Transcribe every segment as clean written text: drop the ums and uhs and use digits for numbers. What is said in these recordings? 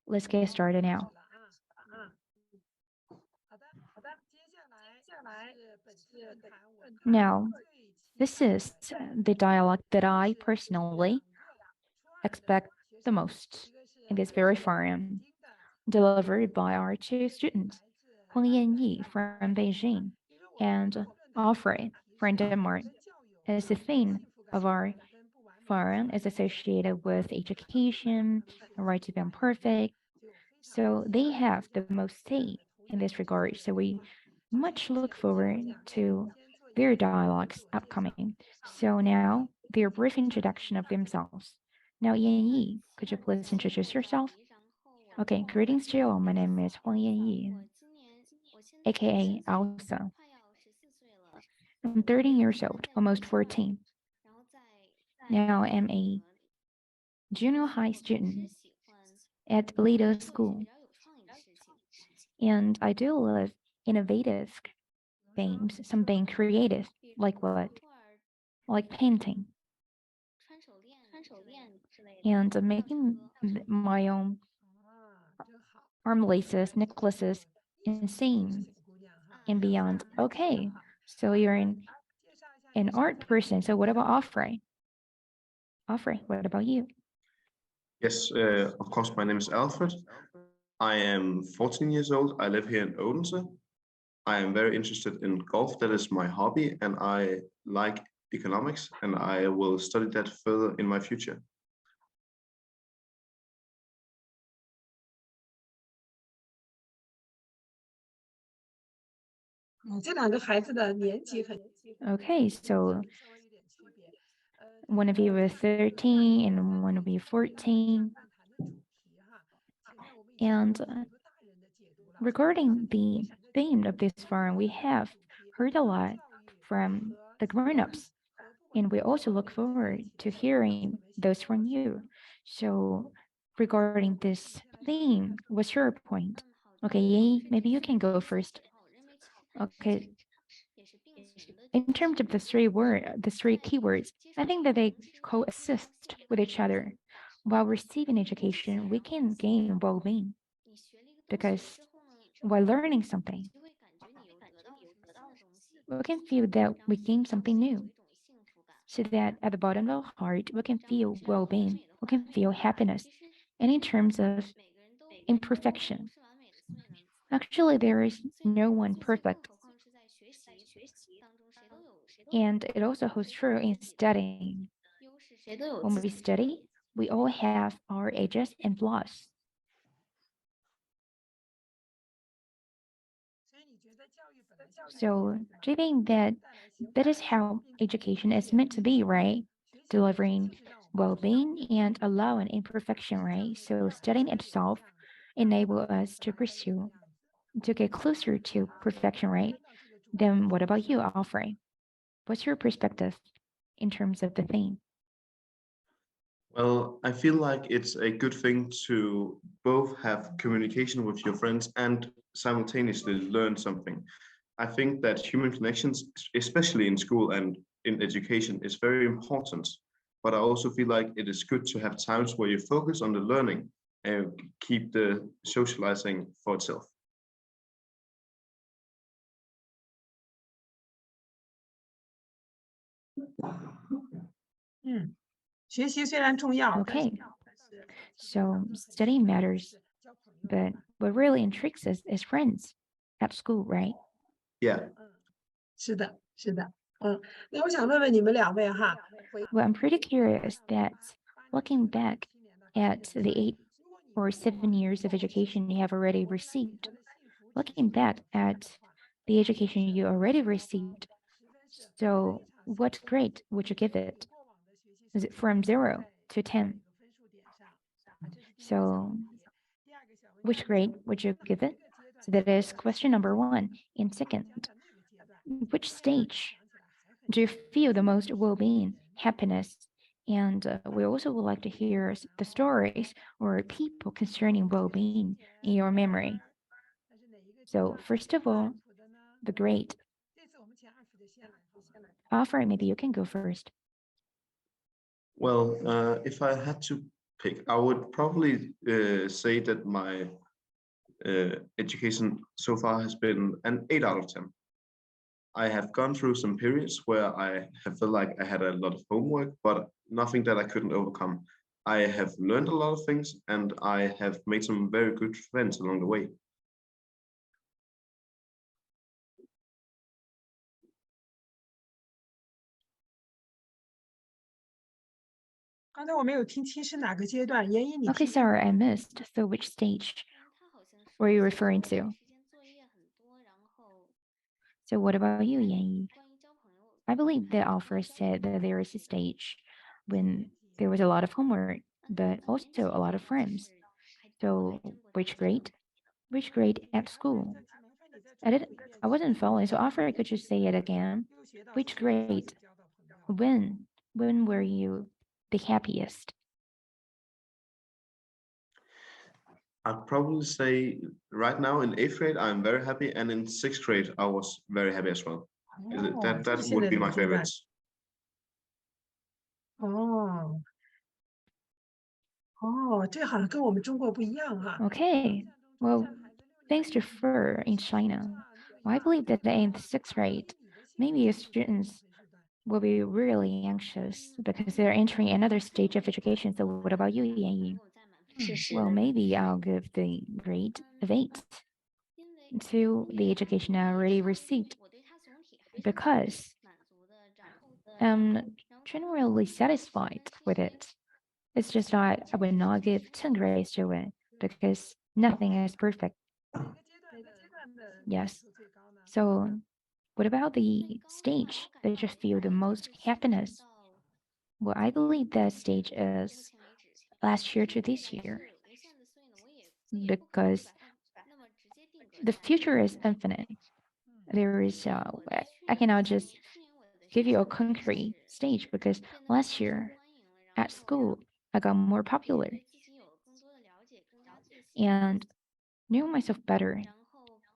Let's get started now. Now, this is the dialogue that I personally expect the most in this very forum, delivered by our two students, Huang Yanyi from Beijing and Alfred from Denmark. As the theme of our forum is associated with education, the right to be imperfect, so they have the most say in this regard. So we much look forward to their dialogues upcoming. So now their brief introduction of themselves. Now, Yanyi, could you please introduce yourself? Okay, greetings to you all. My name is Huang Yanyi, aka Elsa. I'm 13 years old, almost 14. Now I'm a junior high student at Lido School. And I do love innovative things, something creative, like what? Like painting. And making my own arm laces, necklaces, insane and beyond. Okay, so you're an art person. So what about Alfred? Alfred, what about you? Yes, of course, my name is Alfred. I am 14 years old. I live here in Odense. I am very interested in golf. That is my hobby, and I like economics, and I will study that further in my future. Okay, so one of you is 13 and one of you 14. And regarding the theme of this forum, we have heard a lot from the grown-ups, and we also look forward to hearing those from you. So regarding this theme, what's your point? Okay, maybe you can go first. Okay. In terms of the three keywords, I think that they coexist with each other. While receiving education, we can gain well-being because while learning something, we can feel that we gain something new. So that at the bottom of our heart, we can feel well-being, we can feel happiness. And in terms of imperfection, actually, there is no one perfect. And it also holds true in studying. When we study, we all have our edges and flaws. So do you think that that is how education is meant to be, right? Delivering well-being and allowing imperfection, right? So studying itself enable us to pursue, to get closer to perfection, right? Then what about you, Alfred? What's your perspective in terms of the theme? Well, I feel like it's a good thing to both have communication with your friends and simultaneously learn something. I think that human connections, especially in school and in education, is very important. But I also feel like it is good to have times where you focus on the learning and keep the socializing for itself. Okay, so studying matters, but what really intrigues us is friends at school, right? Yeah. Well, I'm pretty curious that looking back at the 8 or 7 years of education you have already received, looking back at the education you already received, so what grade would you give it? Is it from 0 to 10? So which grade would you give it? So that is question number 1. And second, which stage do you feel the most well-being, happiness? And we also would like to hear the stories or people concerning well-being in your memory. So first of all, the grade. Alfred, maybe you can go first. Well, if I had to pick, I would probably say that my education so far has been an 8 out of 10. I have gone through some periods where I have felt like I had a lot of homework, but nothing that I couldn't overcome. I have learned a lot of things, and I have made some very good friends along the way. Okay, sorry, I missed. So which stage were you referring to? So what about you, Yanyi? I believe that Alfred said that there is a stage when there was a lot of homework, but also a lot of friends. So which grade? Which grade at school? I wasn't following, so Alfred, could you say it again? Which grade? When? When were you the happiest? I'd probably say right now in 8th grade, I'm very happy, and in 6th grade, I was very happy as well. That would be my favorites. Okay, well, thanks to Fur in China, well, I believe that in the 6th grade, maybe students will be really anxious because they're entering another stage of education. So what about you, Yanyi? Well, maybe I'll give the grade of 8 to the education I already received because I'm generally satisfied with it. It's just that I would not give 10 grades to it because nothing is perfect. Yes. So what about the stage that you feel the most happiness? Well, I believe that stage is last year to this year because the future is infinite. There is, I cannot just give you a concrete stage because last year at school, I got more popular and knew myself better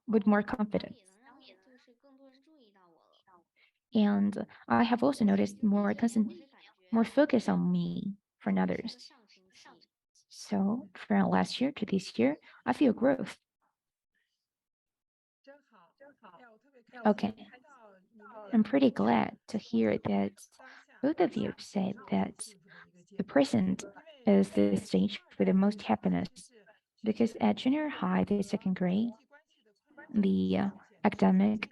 with more confidence. And I have also noticed more focus on me from others. So from last year to this year, I feel growth. Okay, I'm pretty glad to hear that both of you said that the present is the stage with the most happiness because at junior high, the 2nd grade, the academic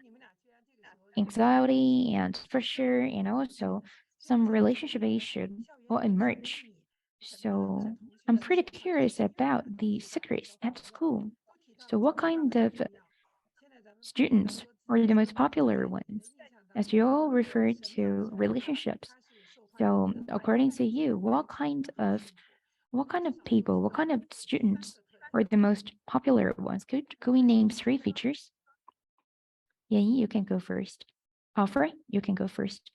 anxiety and pressure and also some relationship issue will emerge. So I'm pretty curious about the secrets at school. So what kind of students are the most popular ones? As you all refer to relationships. So according to you, what kind of people, what kind of students are the most popular ones? Could we name 3 features? Yanyi, you can go first. Alfred, you can go first.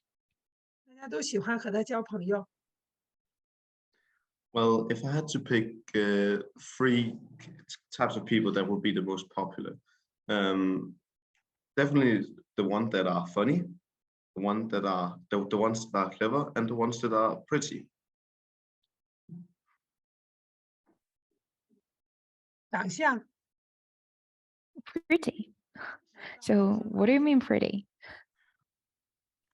Well, if I had to pick 3 types of people that would be the most popular, definitely the ones that are funny, the ones that are the ones that are clever, and the ones that are pretty. Pretty. So what do you mean pretty?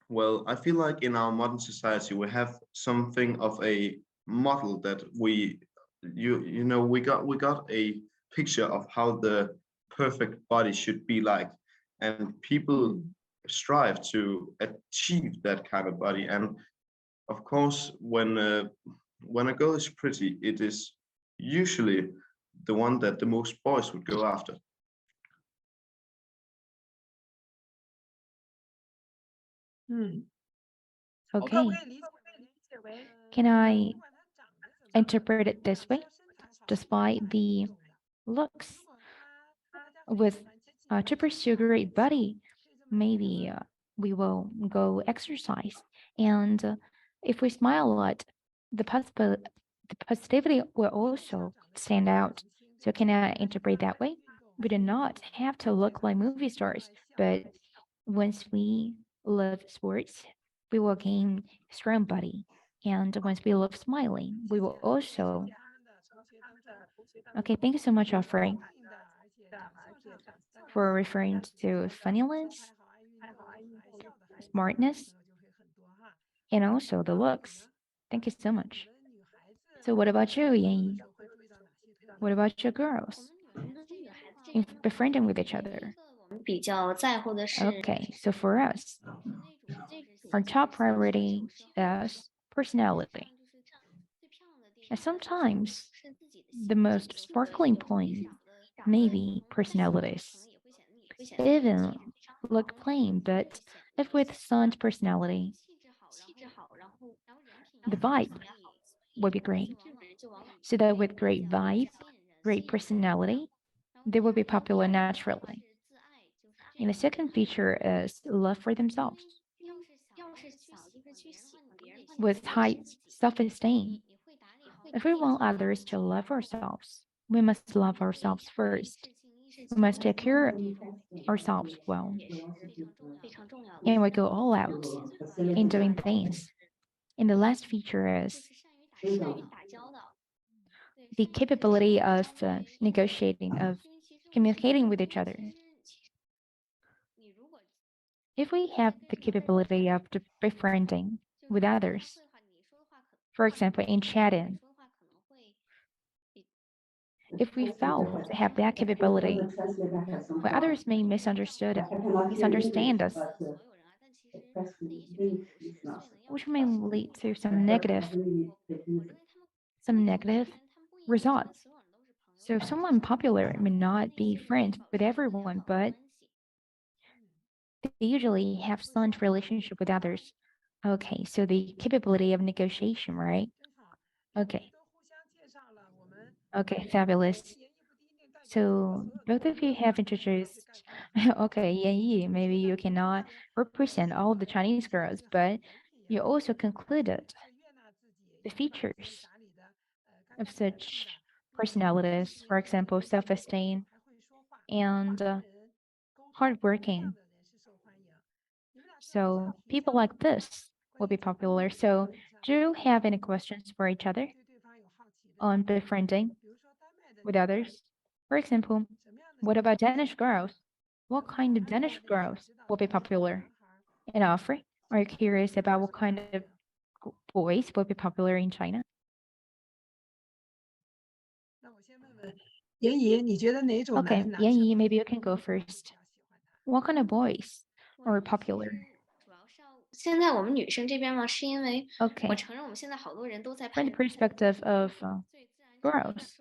Well, I feel like in our modern society we have something of a model that we got a picture of how the perfect body should be like, and people strive to achieve that kind of body. And of course, when a girl is pretty, it is usually the one that the most boys would go after. Okay. Can I interpret it this way? Despite the looks with to pursue a great body, maybe we will go exercise. And if we smile a lot, the positivity will also stand out. So can I interpret that way? We do not have to look like movie stars, but once we love sports, we will gain strong body. And once we love smiling, we will also. Okay, thank you so much, Alfred, for referring to funniness, smartness, and also the looks. Thank you so much. So what about you, Yanyi? What about your girls? In befriending with each other. Okay, so for us, our top priority is personality. And sometimes the most sparkling point may be personalities. Even look plain, but if with sound personality, the vibe would be great. So that with great vibe, great personality, they will be popular naturally. And the second feature is love for themselves. With high self-esteem, if we want others to love ourselves, we must love ourselves first. We must take care of ourselves well. And we go all out in doing things. And the last feature is the capability of negotiating, of communicating with each other. If we have the capability of befriending with others, for example, in chatting, if we fail to have that capability, well, others may misunderstand us, which may lead to some negative results. So someone popular may not be friends with everyone, but they usually have some relationship with others. Okay, so the capability of negotiation, right? Okay. Okay, fabulous. So both of you have introduced, okay, Yanyi, maybe you cannot represent all of the Chinese girls, but you also concluded the features of such personalities, for example, self-esteem and hardworking. So people like this will be popular. So do you have any questions for each other on befriending with others? For example, what about Danish girls? What kind of Danish girls will be popular? And Alfred, are you curious about what kind of boys will be popular in China? Okay, Yanyi, maybe you can go first. What kind of boys are popular? 现在我们女生这边嘛，是因为 Okay, 我承认我们现在好多人都在 from 拍 the perspective of girls,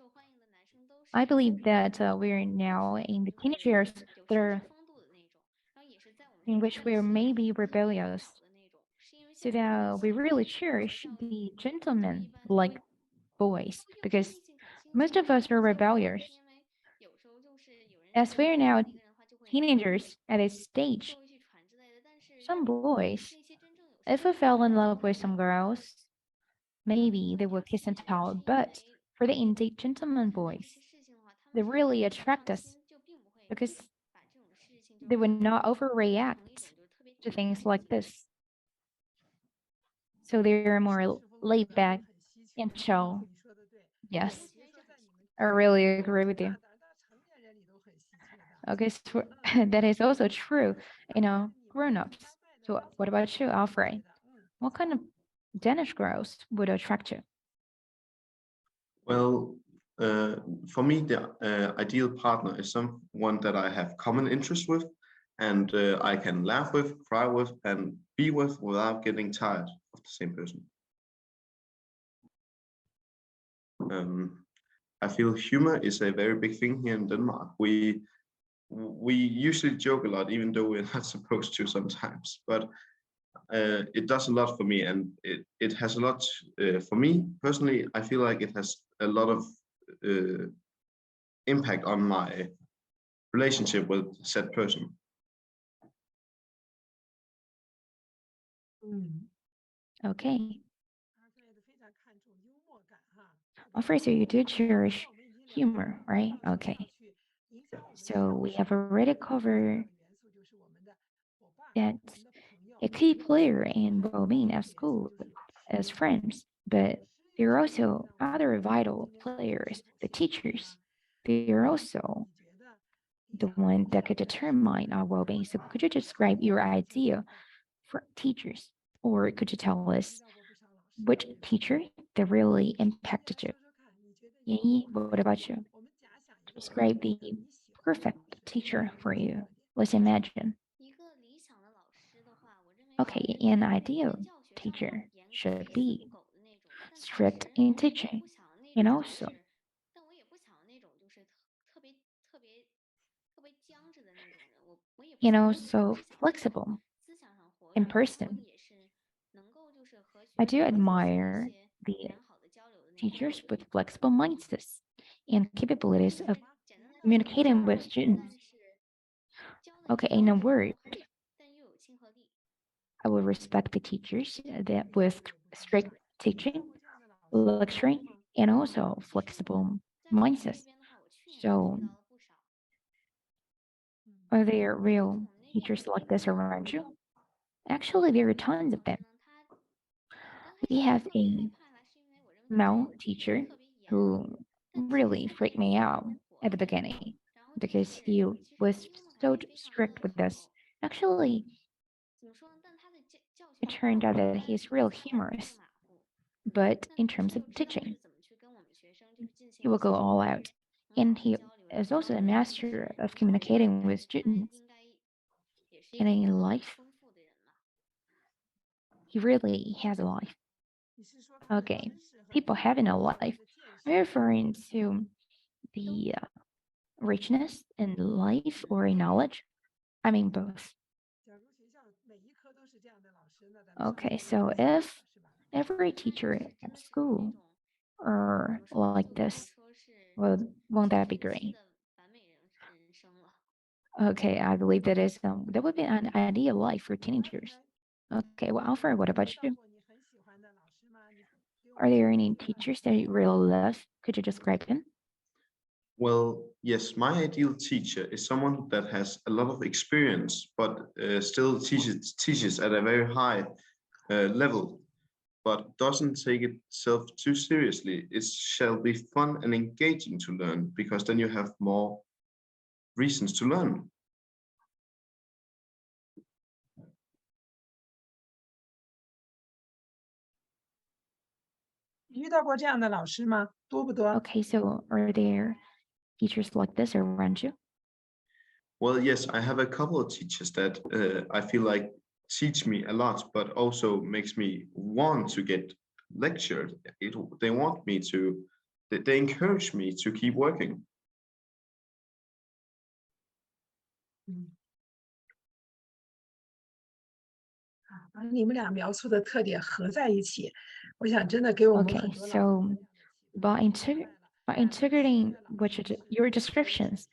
I believe that we're now in the teenage years that are in which we're maybe rebellious, so that we really cherish the gentlemen like boys, because most of us are rebellious. As we're now teenagers at this stage, some boys, if we fell in love with some girls, maybe they will kiss and tell, but for the indeed gentleman boys, they really attract us because they would not overreact to things like this. So they're more laid back and chill. Yes, I really agree with you. Okay, so that is also true, grown-ups. So what about you, Alfred? What kind of Danish girls would attract you? Well, for me, the ideal partner is someone that I have common interests with, and I can laugh with, cry with, and be with without getting tired of the same person. I feel humor is a very big thing here in Denmark. We usually joke a lot, even though we're not supposed to sometimes. But it does a lot for me, and it has a lot for me personally. I feel like it has a lot of impact on my relationship with said person. Okay. Alfred, so you do cherish humor, right? Okay. So we have already covered that a key player in well-being at school as friends, but there are also other vital players, the teachers. They are also the one that could determine our well-being. So could you describe your idea for teachers? Or could you tell us which teacher that really impacted you? Yanyi, what about you? Describe the perfect teacher for you. Let's imagine. Okay, an ideal teacher should be strict in teaching and also flexible in person. I do admire the teachers with flexible mindsets and capabilities of communicating with students. Okay, in a word, I will respect the teachers that with strict teaching, lecturing, and also flexible mindsets. So, are there real teachers like this around you? Actually, there are tons of them. We have a male teacher who really freaked me out at the beginning because he was so strict with us. Actually, it turned out that he's real humorous, but in terms of teaching, he will go all out. And he is also a master of communicating with students. And in life, he really has a life. Okay, people having a life. Are you referring to the richness in life or in knowledge? I mean both. Okay, so if every teacher at school are like this, well, won't that be great? Okay, I believe that would be an ideal life for teenagers. Okay, well, Alfred, what about you? Are there any teachers that you really love? Could you describe them? Well, yes, my ideal teacher is someone that has a lot of experience, but still teaches at a very high level, but doesn't take itself too seriously. It shall be fun and engaging to learn, because then you have more reasons to learn. Okay, so are there teachers like this around you? Well, yes, I have a couple of teachers that I feel like teach me a lot, but also makes me want to get lectured. They want me to, they encourage me to keep working. Okay, so by integrating your descriptions,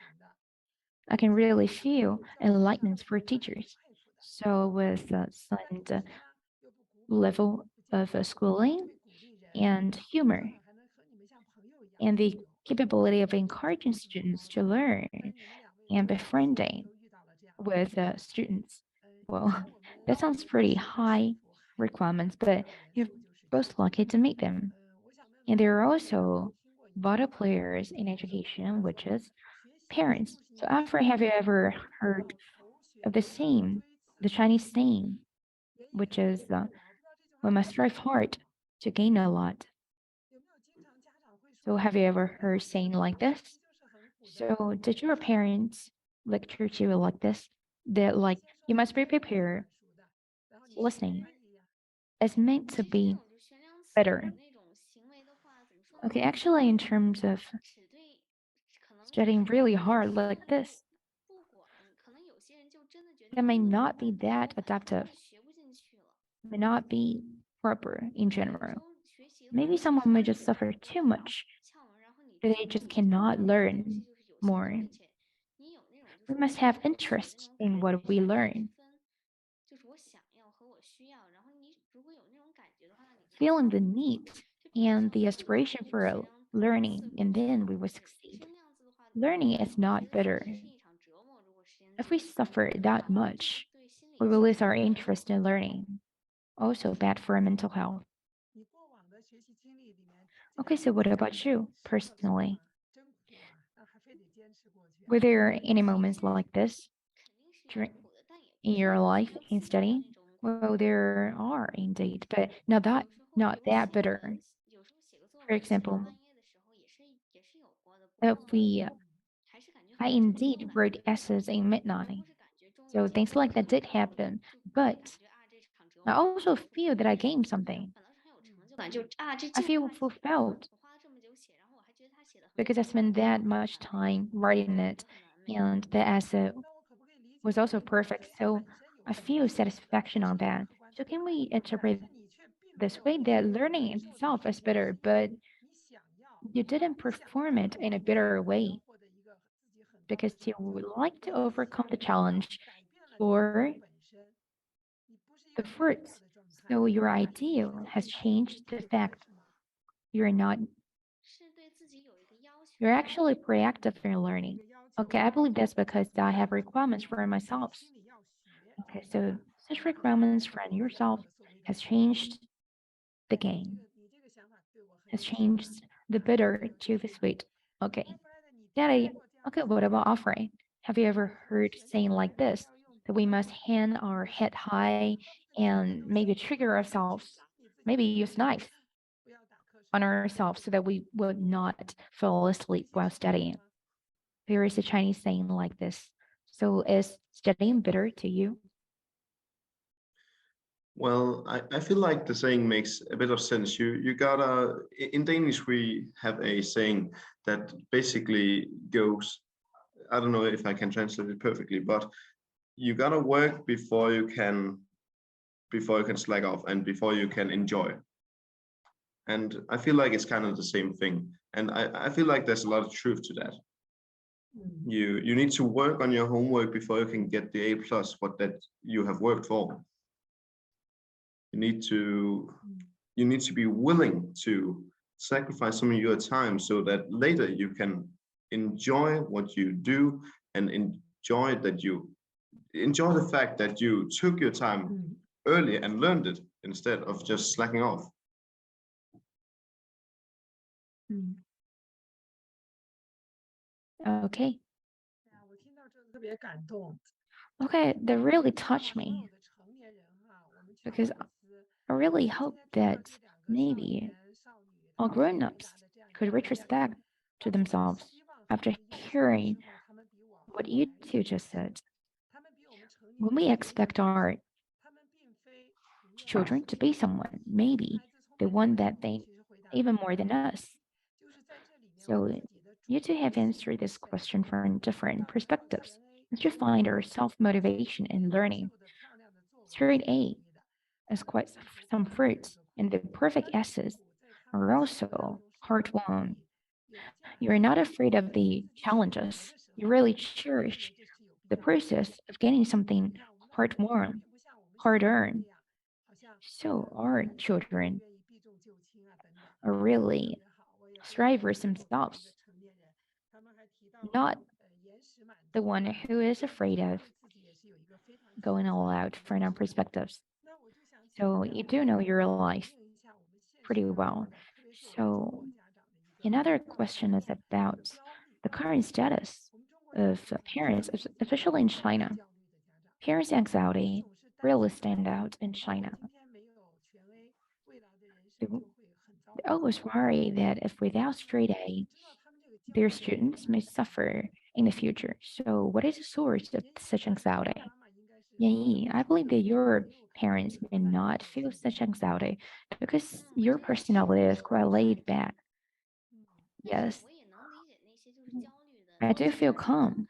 I can really feel enlightenment for teachers. So with some level of schooling and humor and the capability of encouraging students to learn and befriending with students. Well, that sounds pretty high requirements, but you're both lucky to meet them. And there are also vital players in education, which is parents. So, Alfred, have you ever heard of the Chinese saying, which is we must strive hard to gain a lot. So, have you ever heard saying like this? So, did your parents lecture to you like this? That like you must be prepared. Listening is meant to be better. Okay, actually, in terms of studying really hard like this, that may not be that adaptive, may not be proper in general. Maybe someone may just suffer too much, that they just cannot learn more. We must have interest in what we learn. Feeling the need and the aspiration for learning, and then we will succeed. Learning is not better. If we suffer that much, we will lose our interest in learning. Also bad for our mental health. Okay, so what about you personally? Were there any moments like this during in your life in studying? Well, there are indeed, but not that bitter. For example, if we I indeed wrote essays in midnight, so things like that did happen. But I also feel that I gained something. I feel fulfilled because I spent that much time writing it, and the essay was also perfect. So I feel satisfaction on that. So can we interpret this way that learning itself is better, but you didn't perform it in a better way because you would like to overcome the challenge or the fruits. So your ideal has changed the fact you're not, you're actually proactive in learning. Okay, I believe that's because I have requirements for myself. Okay, so such requirements from yourself has changed the game, has changed the bitter to the sweet. Okay, Daddy, okay, what about offering? Have you ever heard saying like this, that we must hang our head high and maybe trigger ourselves, maybe use knife on ourselves so that we would not fall asleep while studying? There is a Chinese saying like this. So is studying bitter to you? Well, I feel like the saying makes a bit of sense. You gotta, in Danish we have a saying that basically goes, I don't know if I can translate it perfectly, but you gotta work before you can slack off and before you can enjoy. And I feel like it's kind of the same thing. And I feel like there's a lot of truth to that. You need to work on your homework before you can get the A plus, what that you have worked for. You need to be willing to sacrifice some of your time so that later you can enjoy what you do and enjoy the fact that you took your time early and learned it instead of just slacking off. Okay. Okay, that really touched me because I really hope that maybe all grown-ups could retrospect to themselves after hearing what you two just said. When we expect our children to be someone, maybe the one that they even more than us. So you two have answered this question from different perspectives. Let's just find our self-motivation in learning. Straight A is quite some fruits, and the perfect S's are also hard-won. You're not afraid of the challenges. You really cherish the process of getting something hard-won, hard-earned. So our children are really strivers themselves, not the one who is afraid of going all out for our perspectives. So you do know your life pretty well. So another question is about the current status of parents, especially in China. Parents' anxiety really stand out in China. They always worry that if without straight A, their students may suffer in the future. So what is the source of such anxiety? Yanyi, I believe that your parents may not feel such anxiety because your personality is quite laid back. Yes, I do feel calm,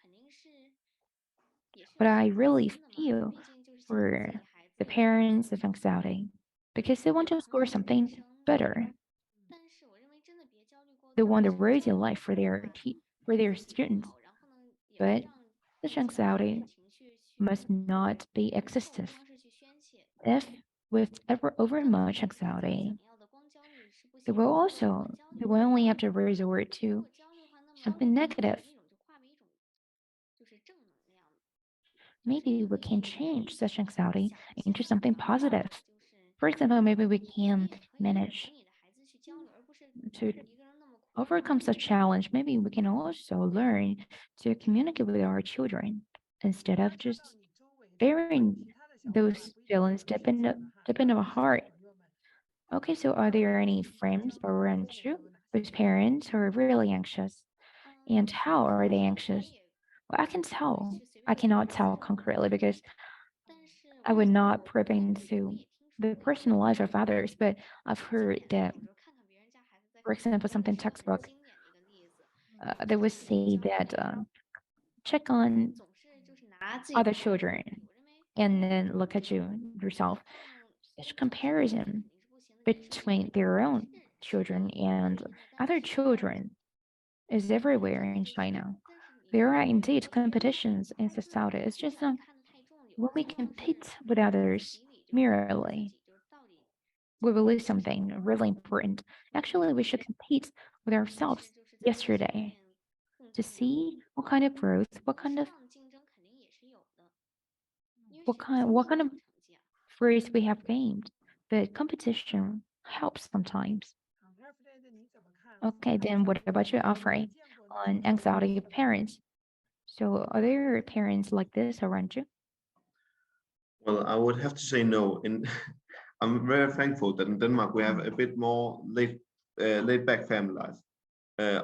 but I really feel for the parents of anxiety because they want to score something better. They want a rosy life for for their students, but such anxiety must not be excessive. If with ever overmuch anxiety, they will only have to resort to something negative. Maybe we can change such anxiety into something positive. For example, maybe we can manage to overcome such challenge, maybe we can also learn to communicate with our children instead of just bearing those feelings deep in our heart. Okay, so are there any friends around you whose parents are really anxious? And how are they anxious? Well, I can tell. I cannot tell concretely because I would not probe into the personal life of others, but I've heard that, for example, something textbook, they would say that check on other children and then look at yourself. Such comparison between their own children and other children is everywhere in China. There are indeed competitions in society. It's just when we compete with others merely, we will lose something really important. Actually, we should compete with ourselves yesterday to see what kind of growth, what kind of fruits we have gained. But competition helps sometimes. Okay, then what about you, Alfred, on anxiety of parents? So are there parents like this around you? Well, I would have to say no. I'm very thankful that in Denmark we have a bit more laid back family life.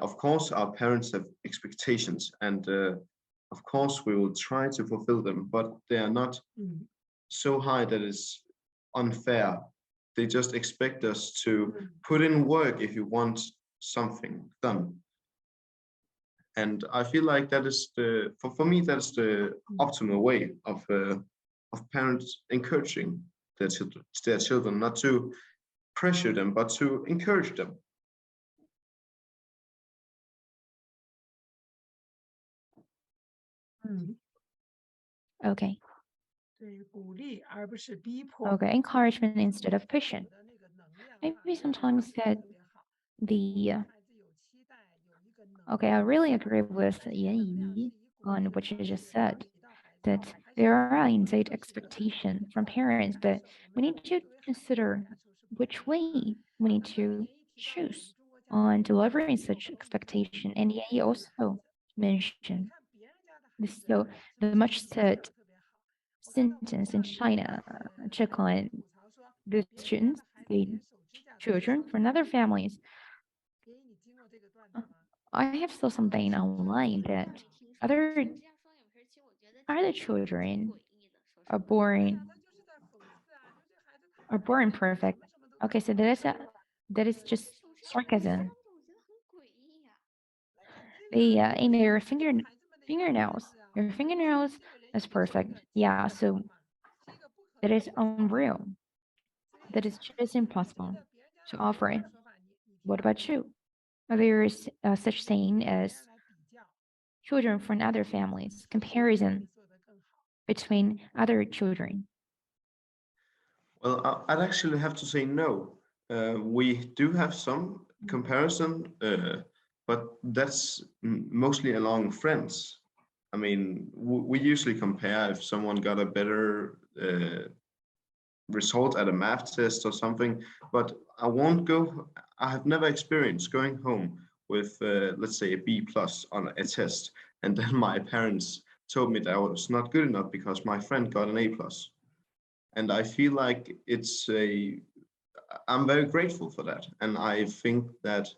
Of course, our parents have expectations, and of course we will try to fulfill them, but they are not so high that it's unfair. They just expect us to put in work if you want something done. And I feel like that is for me, that's the optimal way of parents encouraging their children, not to pressure them, but to encourage them. Okay. Okay, encouragement instead of pushing. Maybe sometimes that the okay, I really agree with Yanyi on what you just said, that there are indeed expectations from parents, but we need to consider which way we need to choose on delivering such expectation. And Yanyi also mentioned this, so the much said sentence in China, check on the students, the children from other families. I have saw something online that other children are born perfect. Okay, so that is just sarcasm. They in their fingernails, their fingernails is perfect. Yeah, so that is unreal. That is just impossible to offer. What about you? There is such thing as children from other families, comparison between other children. Well, I'd actually have to say no. We do have some comparison, but that's mostly along friends. I mean, we usually compare if someone got a better result at a math test or something, but I have never experienced going home with, let's say, a B plus on a test, and then my parents told me that I was not good enough because my friend got an A plus. And I feel like I'm very grateful for that. And I think that,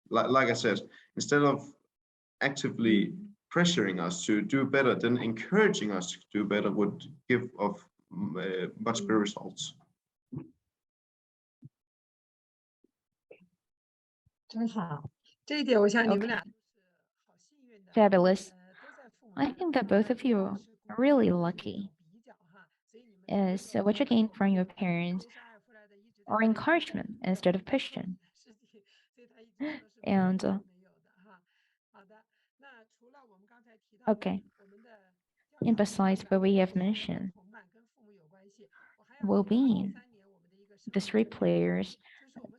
like I said, instead of actively pressuring us to do better, then encouraging us to do better would give off much better results. Okay. Fabulous. I think that both of you are really lucky. So what you gain from your parents or encouragement instead of pushing. And okay. And besides what we have mentioned, well-being, the three players,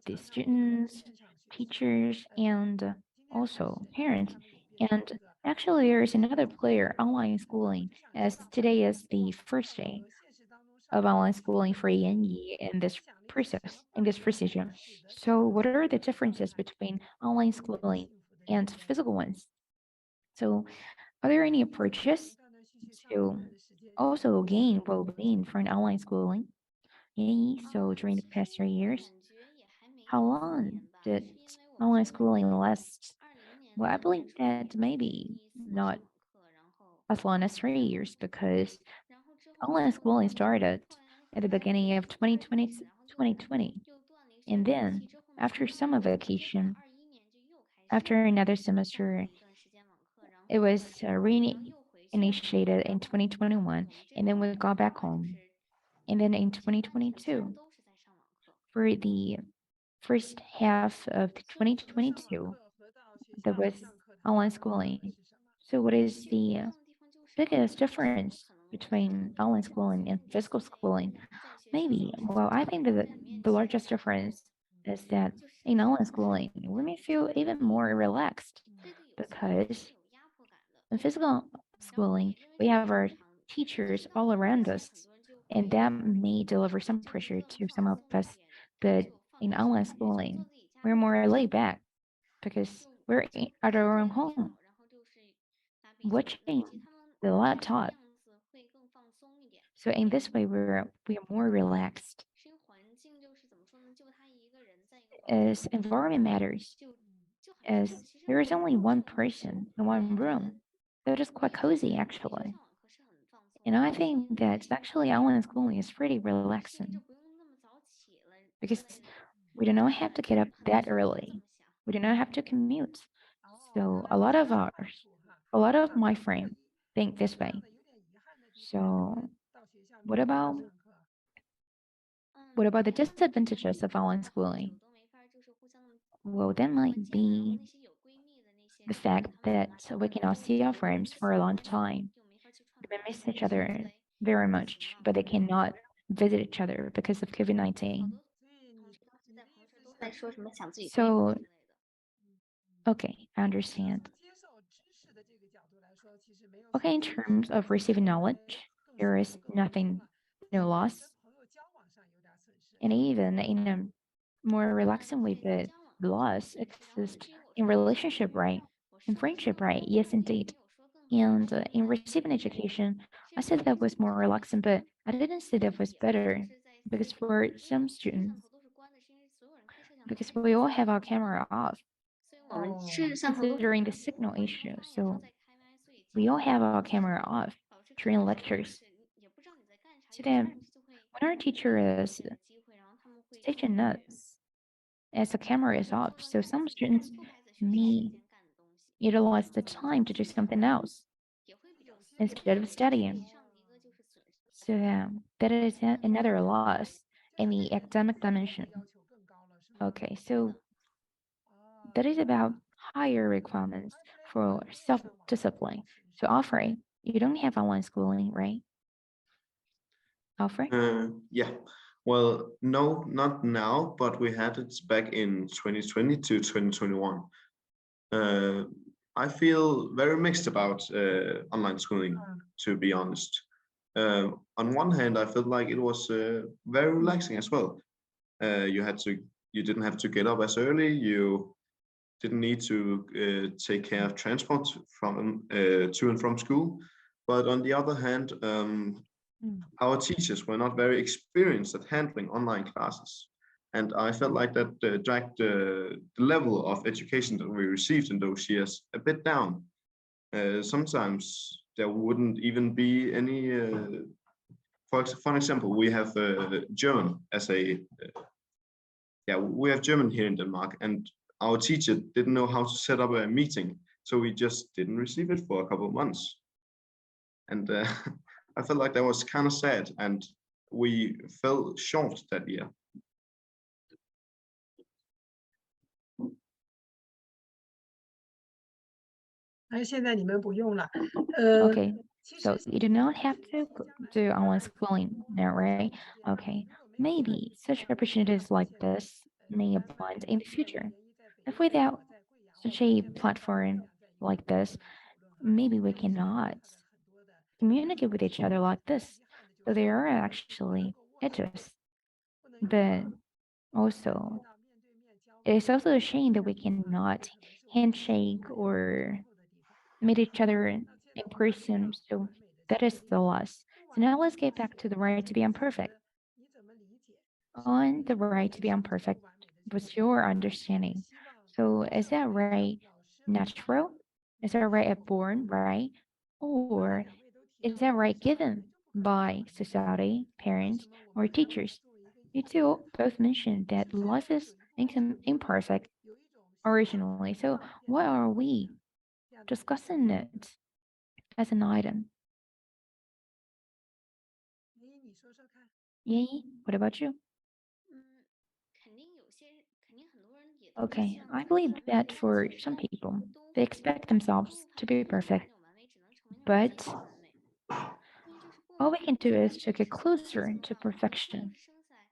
the students, teachers, and also parents. And actually, there is another player, online schooling, as today is the first day. of online schooling for Yanyi in this procedure. So what are the differences between online schooling and physical ones? So are there any approaches to also gain well-being for an online schooling? Yanyi, so during the past 3 years, how long did online schooling last? Well, I believe that maybe not as long as 3 years because online schooling started at the beginning of 2020. And then after summer vacation, after another semester, it was reinitiated in 2021, and then we got back home. And then in 2022, for the first half of 2022, there was online schooling. So what is the biggest difference between online schooling and physical schooling? Maybe, well, I think that the largest difference is that in online schooling, we may feel even more relaxed because in physical schooling, we have our teachers all around us, and that may deliver some pressure to some of us. But in online schooling, we're more laid back because we're at our own home, watching the laptop. So in this way, we're more relaxed. As environment matters, as there is only one person in one room, that is quite cozy actually. And I think that actually online schooling is pretty relaxing because we do not have to get up that early. We do not have to commute. So a lot of my friends think this way. So what about the disadvantages of online schooling? Well, that might be the fact that we cannot see our friends for a long time. They miss each other very much, but they cannot visit each other because of COVID-19. So, okay, I understand. Okay, in terms of receiving knowledge, there is nothing, no loss. And even in a more relaxing way, but loss exists in relationship, right? In friendship, right? Yes, indeed. And in receiving education, I said that was more relaxing, but I didn't say that was better because for some students, because we all have our camera off, considering the signal issue. So we all have our camera off during lectures. So then when our teacher is teaching us as the camera is off, so some students may utilize the time to do something else instead of studying. So that is another loss in the academic dimension. Okay, so that is about higher requirements for self-discipline. So Alfred, you don't have online schooling, right? Alfred? Yeah. Well, no, not now, but we had it back in 2020 to 2021. I feel very mixed about online schooling, to be honest. On one hand, I felt like it was very relaxing as well. You didn't have to get up as early. You didn't need to take care of transport from to and from school. But on the other hand, our teachers were not very experienced at handling online classes. And I felt like that dragged the level of education that we received in those years a bit down. Sometimes there wouldn't even be any, for example, we have German as a, yeah, we have German here in Denmark, and our teacher didn't know how to set up a meeting. So we just didn't receive it for a couple of months. And I felt like that was kind of sad, and we fell short that year. Okay, so you do not have to do online schooling now, right? Okay, maybe such opportunities like this may abund in the future. If without such a platform like this, maybe we cannot communicate with each other like this. So they are actually edges. But also, it is also a shame that we cannot handshake or meet each other in person. So that is the loss. So now let's get back to the right to be imperfect. On the right to be imperfect, what's your understanding? So is that right natural? Is that right at born, right? Or is that right given by society, parents, or teachers? You two both mentioned that life is imperfect originally. So why are we discussing it as an item? Yay, what about you? Okay, I believe that for some people, they expect themselves to be perfect, but all we can do is to get closer to perfection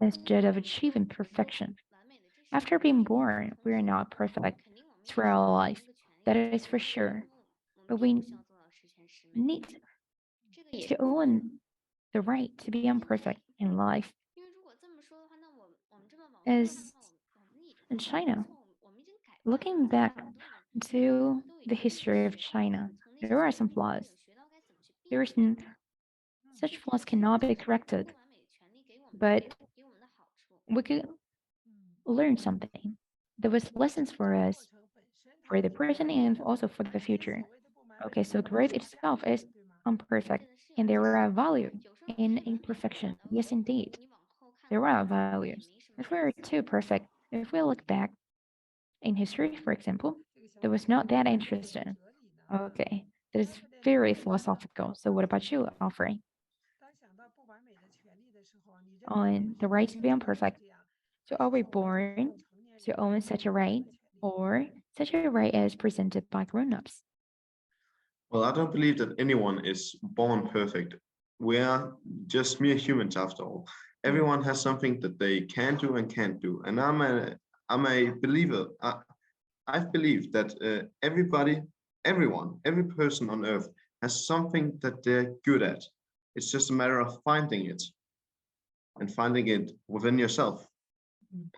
instead of achieving perfection. After being born, we are not perfect throughout life. That is for sure. But we need to own the right to be imperfect in life. As in China, looking back to the history of China, there are some flaws. There is such flaws cannot be corrected, but we could learn something. There was lessons for us for the present and also for the future. Okay, so growth itself is imperfect, and there are value in imperfection. Yes, indeed, there are values. If we are too perfect, if we look back in history, for example, that was not that interesting. Okay, that is very philosophical. So, what about you, Alfred? On the right to be imperfect. So, are we born to own such a right, or such a right as presented by grown-ups? Well, I don't believe that anyone is born perfect. We are just mere humans after all. Everyone has something that they can do and can't do. And I'm a believer. I've believed that everyone, every person on earth has something that they're good at. It's just a matter of finding it and finding it within yourself.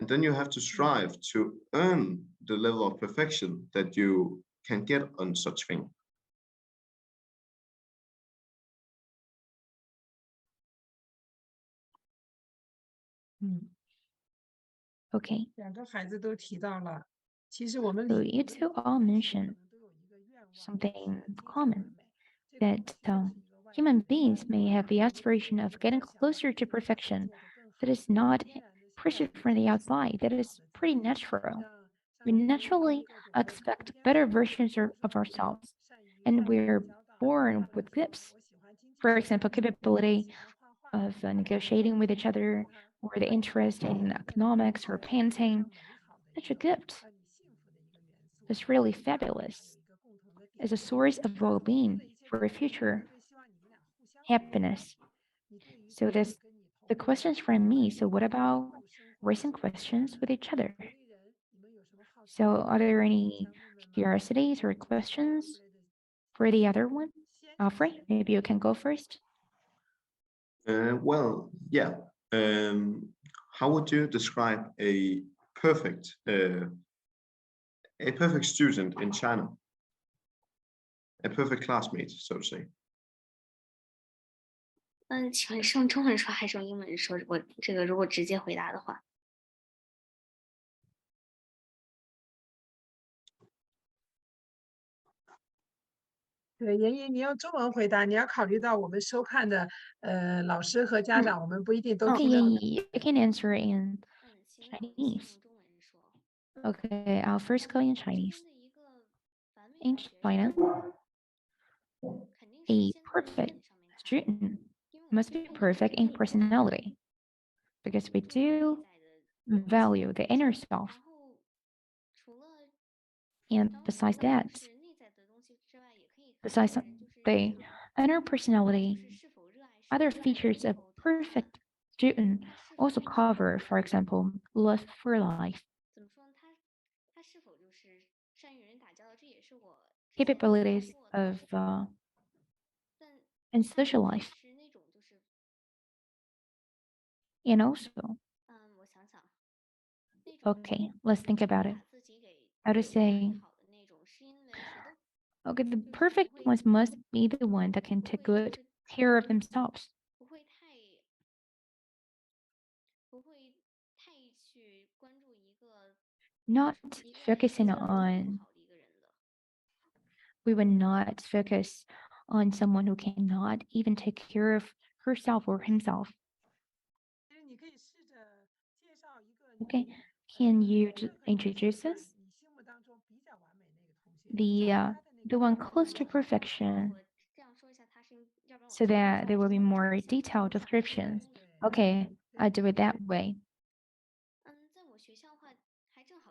And then you have to strive to earn the level of perfection that you can get on such thing. Okay, 其实我们 so you two all mentioned something common that human beings may have the aspiration of getting closer to perfection that is not pressured from the outside, that is pretty natural. We naturally expect better versions of ourselves, and we're born with gifts. For example, capability of negotiating with each other, or the interest in economics or painting. Such a gift is really fabulous as a source of well-being for a future happiness. So that's the questions from me. So what about raising questions with each other? So are there any curiosities or questions for the other one? Alfred, maybe you can go first. Well, yeah. How would you describe a perfect student in China? A perfect classmate, so to say. 请问是用中文说还是用英文说？我这个如果直接回答的话，对，妍妍，你用中文回答，你要考虑到我们收看的老师和家长，我们不一定都 Okay, 听得懂。 you can answer in 希望 Chinese. 用中文说。 Okay, I'll first go in Chinese. In China, a perfect student must be perfect in personality because we do value the inner self. And besides that, besides the inner personality, other features of perfect student also cover, for example, love for life, capabilities of and social life. And also, okay, let's think about it. How to say, okay, the perfect ones must be the one that can take good care of themselves. Not focusing on, we would not focus on someone who cannot even take care of herself or himself. 其实你可以试着介绍一个 Okay, 你 can you 任何一个 introduce 你 us? 你心目当中比较完美那个同学， The one close to perfection, so that there will be more detailed descriptions. Okay, I'll do it that way.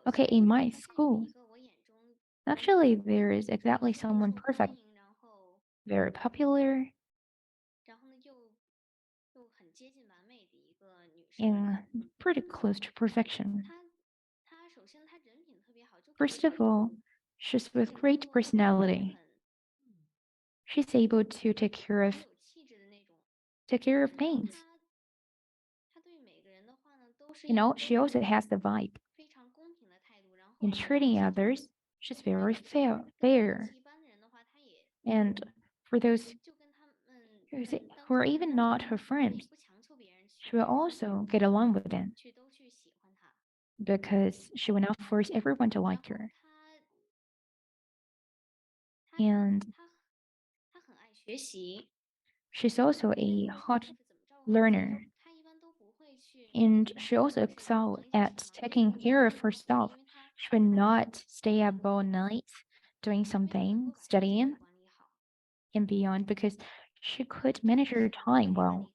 Okay, in my school, actually, there is exactly someone perfect, very popular, and pretty close to perfection. First of all, she's with great personality. She's able to take care of things. You know, she also has the vibe. In treating others, she's very fair. And for those who are even not her friends, she will also get along with them because she will not force everyone to like her. And she's also a hot learner. And she also excels at taking care of herself. She will not stay up all night doing something, studying and beyond, because she could manage her time well.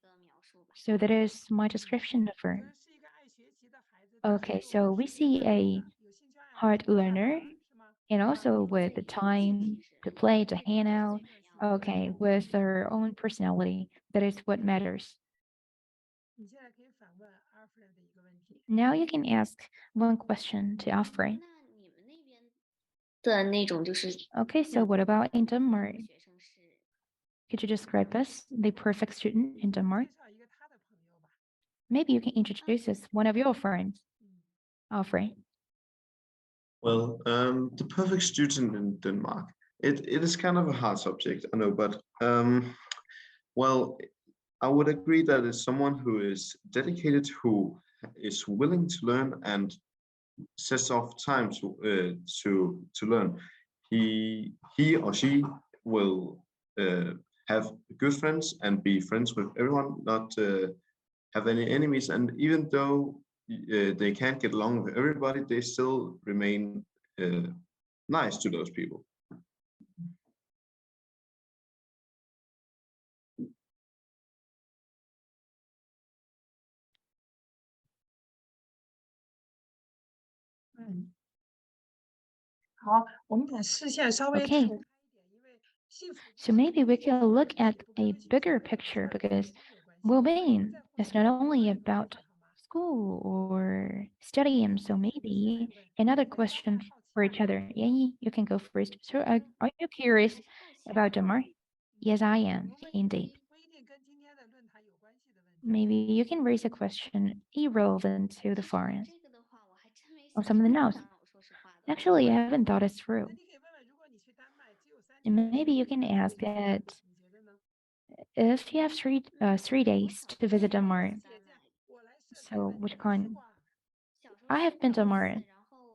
So that is my description of her. 是一个爱学习的孩子， Okay, so we see a 有兴趣爱好 hard learner 是吗？ and also with the time to play, to hang out. Okay, with her own personality. That is what matters. 你现在可以反问 Alfred 的一个问题。 Now you can ask one question to Alfred. 的那种就是 Okay, so what about in Denmark? Could you describe us, the perfect student in Denmark? 介绍一个他的朋友吧。 Maybe you can introduce us one of your friends, Alfred. Well, the perfect student in Denmark. It is kind of a hard subject, I know, but well, I would agree that it's someone who is dedicated, who is willing to learn and sets off time to learn. He or she will have good friends and be friends with everyone, not have any enemies. And even though they can't get along with everybody, they still remain nice to those people. Mm. 好，我们把视线稍微 Okay. 开一点，因为幸福 So maybe we can look at a bigger picture because well-being is not only about school or studying. So maybe another question for each other. Yanyi, you can go first. So are you curious about Denmark? Yes, I am, indeed. 不一定跟今天的论坛有关系的问题。 Maybe you can raise a question irrelevant to the foreign or something else. Actually, I haven't thought it through. 那你可以问问，如果你去丹麦只有3 And 天， maybe you can ask that 你觉得呢？ if you have 3 days to visit Denmark, 姐姐，我来设计 so 问题 which 是 kind? 话 I have been to Denmark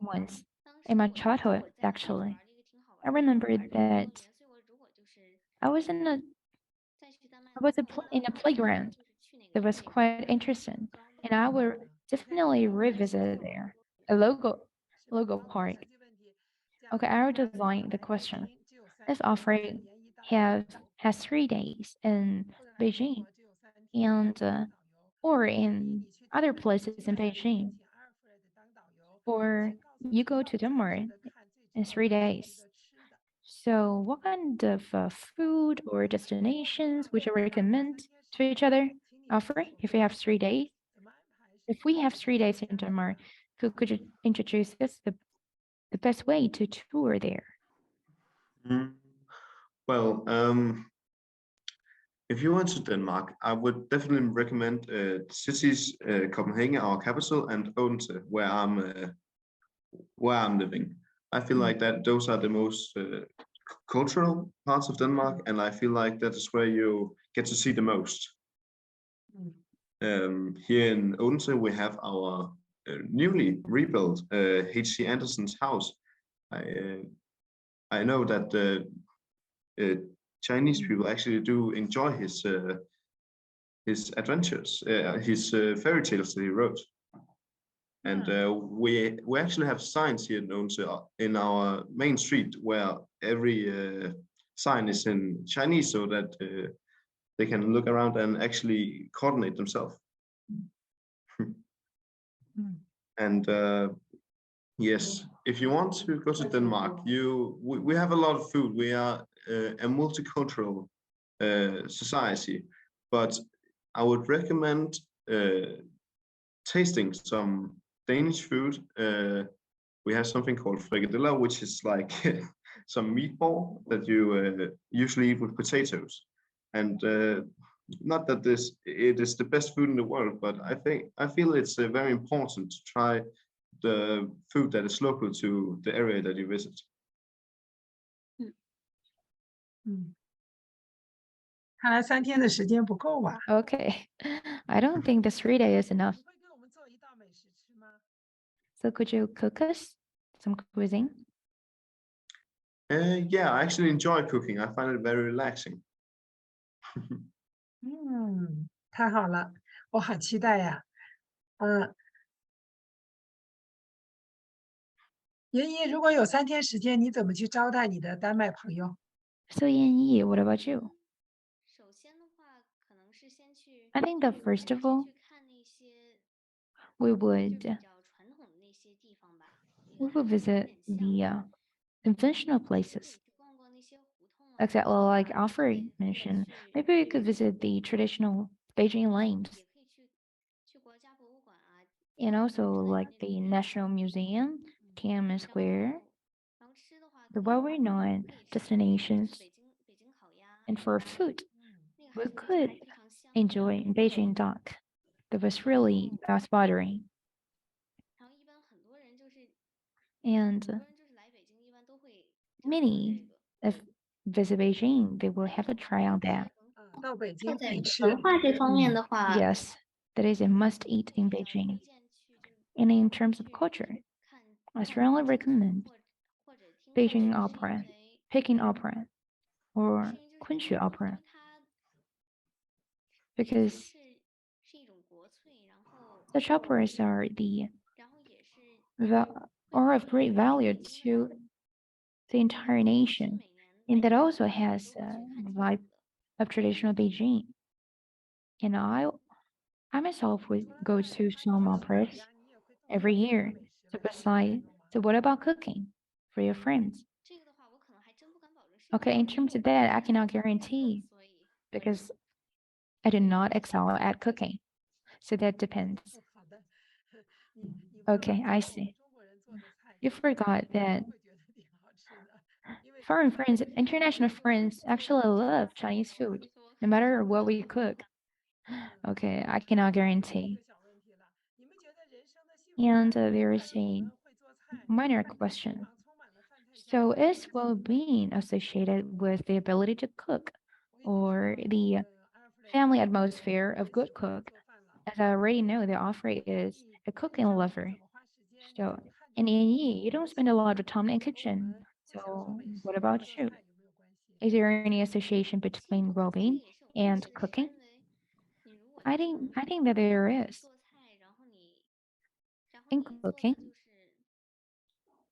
once in my childhood, actually. I remember that I was in a playground that was quite interesting, and I will definitely revisit there. A logo park. 设计问题，这样 Okay, I will design the question. If Alfred has 3 days in Beijing and or in other places in Beijing, or you go to Denmark in 3 days. So what kind of food or destinations would you recommend to each other? Alfred, if we have 3 days, if we have 3 days in Denmark, could you introduce us the best way to tour there? Well, If you went to Denmark, I would definitely recommend cities Copenhagen, our capital, and Odense, where I'm living. I feel like that those are the most cultural parts of Denmark, and I feel like that is where you get to see the most. Here in Odense, we have our newly rebuilt H.C. Andersen's house. I know that Chinese people actually do enjoy his adventures, his fairy tales that he wrote. And we actually have signs here in Odense in our main street where every sign is in Chinese, so that they can look around and actually coordinate themselves. And yes, if you want to go to Denmark, we have a lot of food. We are a multicultural society, but I would recommend tasting some Danish food. We have something called frikadeller, which is like some meatball that you usually eat with potatoes. And not that it is the best food in the world, but I feel it's very important to try the food that is local to the area that you visit. 看来3天的时间不够吧？ Okay, I don't think the 3 days is enough. 你会给我们做一道美食吃吗？ So could you cook us some cuisine? Yeah, I actually enjoy cooking. I find it very relaxing. 太好了，我好期待呀。妍妍，如果有3天时间，你怎么去招待你的丹麦朋友？ So Yanyi, what about you? 首先的话，可能是先去 I think that first of all, 去看那些 we 就 would 比较传统的那些地方吧。 we would visit the conventional places. 去逛逛那些胡同啊， Exactly like Alfred mentioned, maybe we could visit the traditional Beijing lanes 也可以去国家博物馆啊， and also like the National Museum, Tiananmen Square, 然后吃的话， the 可以 well-renowned 可以吃 destinations. 北京烤鸭， And for food, 那 we 个 could 非常香。 enjoy Beijing duck. That was really mouth-watering. 然后一般很多人就是 And 很多人就是来北京一般都会 many if visit Beijing, they will have to try out that. 到北京在必吃。文化这方面的话， Yes, that is a must-eat in 推 Beijing. 荐去就是 And in terms of culture, 看 I strongly recommend 或者听 Beijing 话剧， opera, 是因为 Peking opera, or 是因为就是 Kunshu opera, 它 because 是一种国粹，然后 such operas are 然后也是 are of great value to the entire nation, 每 and that 年 also has a vibe of traditional Beijing. And I myself would go to some operas every year. So what about cooking for your friends? 这个的话，我可能还真不敢保证是 Okay, in terms of that, I cannot guarantee 所以 because I do not excel at cooking. So that depends. 好的，你 Okay, I see. 中国人做的菜， You forgot that 会觉得挺好吃的。因为 foreign friends, international friends actually love Chinese food, no matter what we cook. Okay, I cannot guarantee. 小问题了，你们觉得人生的幸福 And 感 there 在 is 于 a 我们会做菜， minor 在你 question. 身上充满了饭菜香 So 味 is well-being associated with the ability to cook 我给你 or 讲 the ，Alfred family Pfeiffer atmosphere of good 喜欢 cook? 做饭了， As I already know, the offer is a cooking lover. 怎么花时间 So 看 in 着 Yi, you don't spend a lot of time in the 和我 kitchen. 们不享受 So 美食 what 和 about 做 you? 菜有没有关系？ Is there any association 其实 between 做菜 well-being 也是有关 and 系的，是 cooking? 因为你如果 I 就是 think 能 I think that there is 做菜，然后你 in 做的 cooking 就是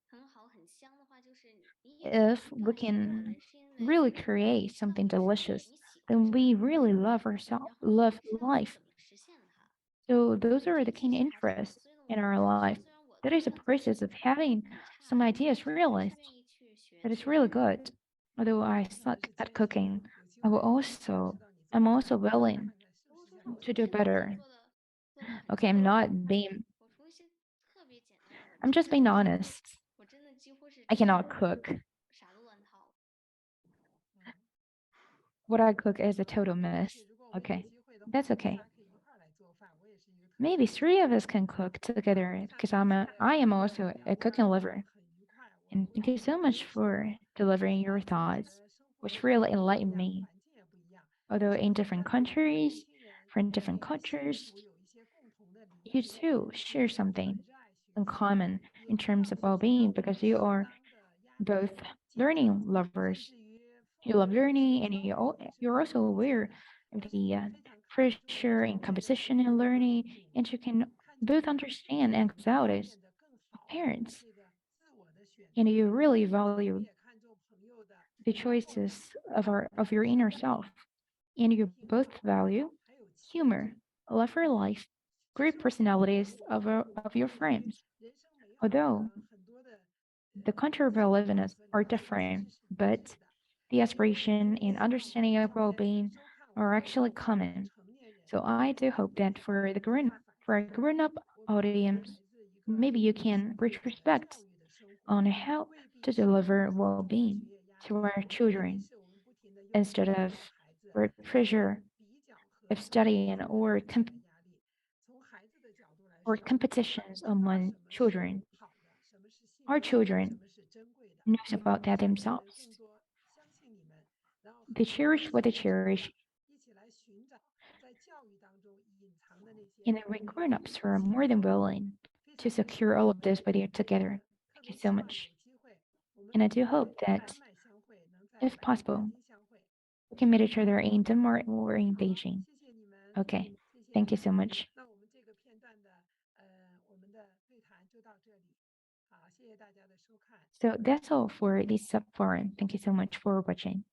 很好很香的话，就是你也是 if 更 we 爱这种 can 人，是因为 really create 知道 something 就是你 delicious, 你喜欢 then 什 we 么， really love ourselves, 然后你 love 知道去 life. 怎么实现它。 So those are the 这 key 其实还是 interests 所以呢， in our 我 life. 虽然我 That 做 is a 饭做的 process of 很 having 差， some 但 ideas 是还是 realized 愿意去学 that is 去 really good. Although I 看来 suck 是 at 坚持， cooking, 有机 I 会 will 我 also 知道你做 I'm 的 also 菜， willing 看看是不 欧 是 洲 像 饭 我 我 to 是 do 真的可以 better. 做的很 Okay, I'm 出 not 色， being 我除了一些特别简单的，我 I'm 真 just 的 being honest. 我真的几乎是 I cannot cook. 啥都乱套。what I cook is a total mess. Okay, that's okay. Maybe 3 of us can cook together because I am also a cooking lover. And thank you so much for delivering your thoughts, which really enlightened me. Although in different countries, from different cultures, you too share something in common in terms of well-being because you are both learning lovers. You love learning, and you're also aware of the pressure and competition in learning, and you can both understand anxieties of parents, and you really value the choices of your inner self, and you both value humor, love for life, great personalities of your friends. Although the country we live in are different, but the aspiration and understanding of well-being are actually common. So I do hope that for a grown-up audience, maybe you can retrospect on how to deliver well-being to our children instead of word pressure of studying or competitions among children. Our children knows about that themselves. They cherish what they cherish, and we grown-ups are more than willing to secure all of this by their together. Thank you so much. And I do hope that, if possible, we can meet each other in Denmark or in Beijing. Okay, thank you so much. So that's all for this sub forum. Thank you so much for watching.